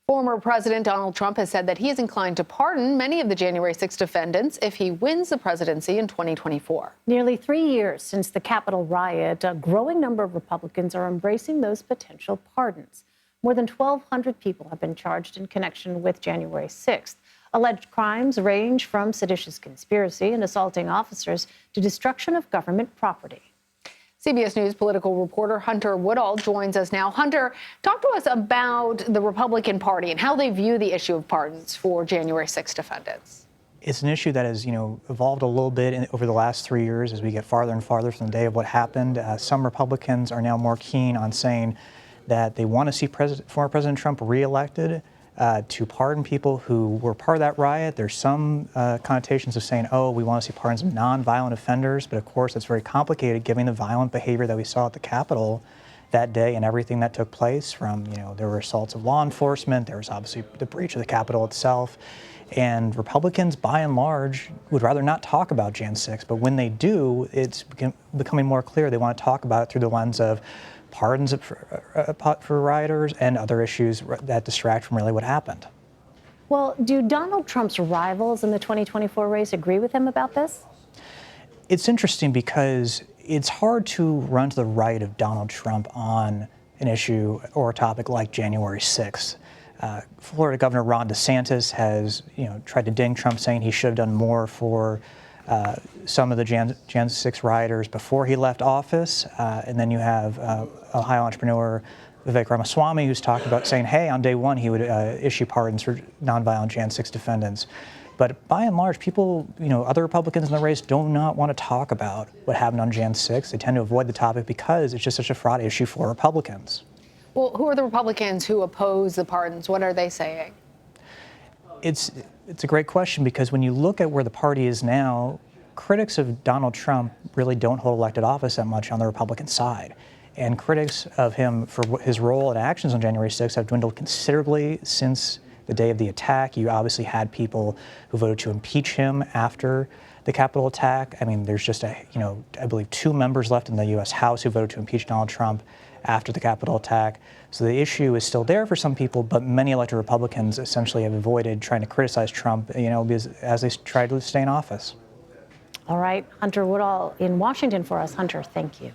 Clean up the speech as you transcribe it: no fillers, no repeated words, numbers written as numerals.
Former President Donald Trump has said that he is inclined to pardon many of the January 6 defendants if he wins the presidency in 2024. Nearly 3 years since the Capitol riot, a growing number of Republicans are embracing those potential pardons. More than 1,200 people have been charged in connection with January 6th. Alleged crimes range from seditious conspiracy and assaulting officers to destruction of government property. CBS News political reporter Hunter Woodall joins us now. Hunter, talk to us about the Republican Party and how they view the issue of pardons for January 6 defendants. It's an issue that has, evolved a little bit over the last 3 years as we get farther and farther from the day of what happened. Some Republicans are now more keen on saying that they want to see former President Trump reelected to pardon people who were part of that riot. There's some connotations of saying, oh, we want to see pardons of nonviolent offenders, but of course it's very complicated given the violent behavior that we saw at the Capitol that day and everything that took place from, there were assaults of law enforcement, there was obviously the breach of the Capitol itself, and Republicans by and large would rather not talk about Jan 6, but when they do, it's becoming more clear they want to talk about it through the lens of pardons for rioters and other issues that distract from really what happened. Well, do Donald Trump's rivals in the 2024 race agree with him about this? It's interesting because it's hard to run to the right of Donald Trump on an issue or a topic like January 6th. Florida Governor Ron DeSantis has, tried to ding Trump, saying he should have done more for some of the Jan 6 rioters before he left office. And then you have Ohio entrepreneur Vivek Ramaswamy, who's talked about saying, hey, on day one, he would issue pardons for nonviolent Jan 6 defendants. But by and large, people, other Republicans in the race do not want to talk about what happened on Jan 6. They tend to avoid the topic because it's just such a fraught issue for Republicans. Well, who are the Republicans who oppose the pardons? What are they saying? It's a great question because when you look at where the party is now, critics of Donald Trump really don't hold elected office that much on the Republican side. And critics of him for his role and actions on January 6th have dwindled considerably since the day of the attack. You obviously had people who voted to impeach him after the Capitol attack. I mean, there's just I believe 2 members left in the U.S. House who voted to impeach Donald Trump after the Capitol attack. So the issue is still there for some people, but many elected Republicans essentially have avoided trying to criticize Trump, because as they try to stay in office. All right, Hunter Woodall in Washington for us. Hunter, thank you.